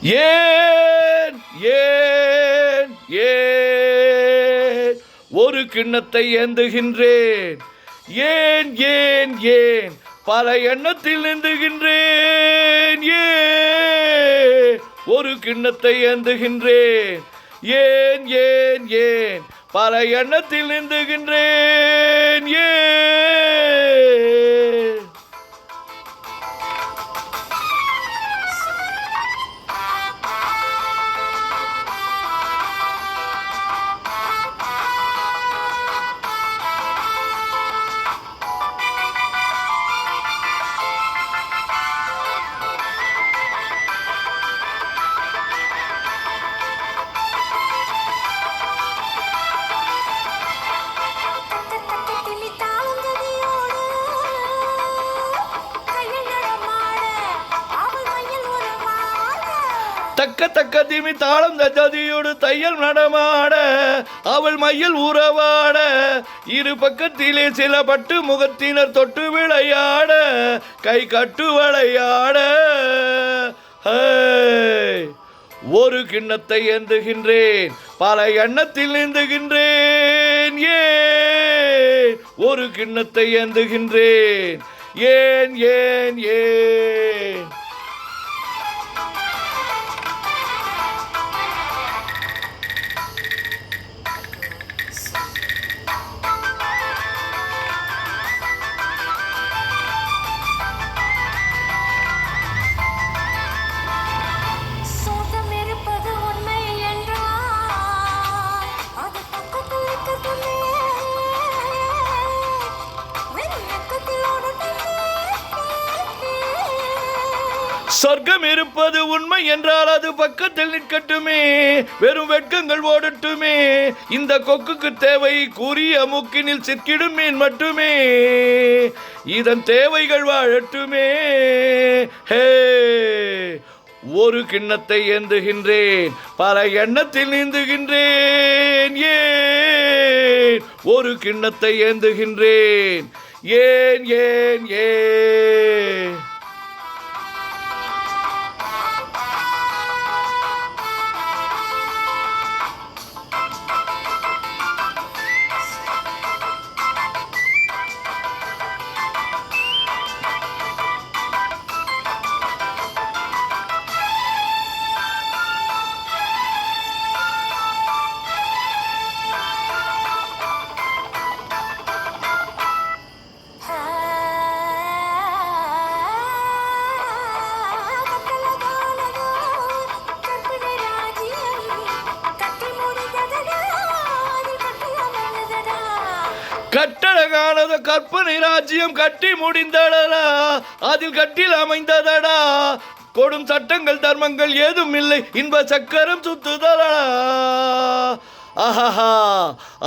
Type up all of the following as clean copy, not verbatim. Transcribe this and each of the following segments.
ஏன் ஏன் ஏன் ஒரு கிண்ணத்தை ஏந்துகின்றேன், ஏன் ஏன் ஏன் பல எண்ணத்தில் ஏந்துகின்றேன், ஏன் ஒரு கிண்ணத்தை ஏந்துகின்றேன், ஏன் ஏன் ஏன் பல எண்ணத்தில் ஏந்துகின்றேன், ஏன் தக்க தக்க திமி தாளம் தஜதியோடு தையல் நடமாட அவள் மையில் உறவாட இரு பக்கத்திலே சில பட்டு முகத்தினர் தொட்டு விளையாட கை கட்டு விளையாட ஒரு கிண்ணத்தை ஏந்துகின்றேன், பல எண்ணத்தில் ஏந்துகின்றேன், ஏன் ஒரு கிண்ணத்தை ஏந்துகின்றேன், ஏன் ஏன் ஏன் சொர்க்கம் இருப்பது உண்மை என்றால் அது பக்கத்தில் நிற்கட்டுமே, வெறும் வெட்கங்கள் ஓடட்டுமே, இந்த கொக்குக்கு தேவை கூறிய மூக்கினில் சிக்கிடும் மீன் மட்டுமே, இதன் தேவைகள் வாழட்டுமே. ஹே ஒரு கிண்ணத்தை ஏந்துகின்றேன், பல எண்ணத்தில் நீந்துகின்றேன், ஏன் ஒரு கிண்ணத்தை ஏந்துகின்றேன், ஏன் ஏன் ஏன் கட்டழகானது கற்பனை ராஜ்யம் கட்டி முடிந்தடா, அதில் கட்டில் அமைந்ததடா, கொடும் சட்டங்கள் தர்மங்கள் ஏதும் இல்லை, இன்ப சக்கரம் சுத்துதடா, ஆஹா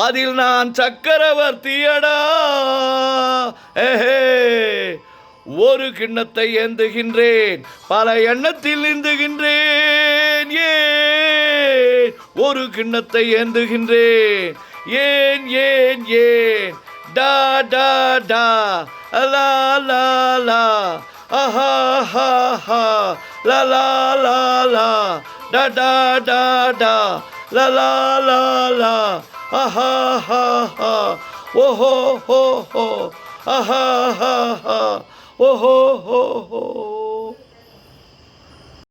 அதில் நான் சக்கரவர்த்தியடா. ஒரு கிண்ணத்தை ஏந்துகின்றேன், பல எண்ணத்தில் நீந்துகின்றேன், ஏன் ஒரு கிண்ணத்தை ஏந்துகின்றேன், ஏன் ஏன் ஏன் டா டா டா லா லா லா ஆஹா ஹா ஹா லா லா லா லா டா டா டா டா லா லா லா லா ஆஹா ஹா ஹா ஓஹோ ஹோ ஹோ ஆஹா ஹா ஹா ஓஹோ ஹோ ஹோ.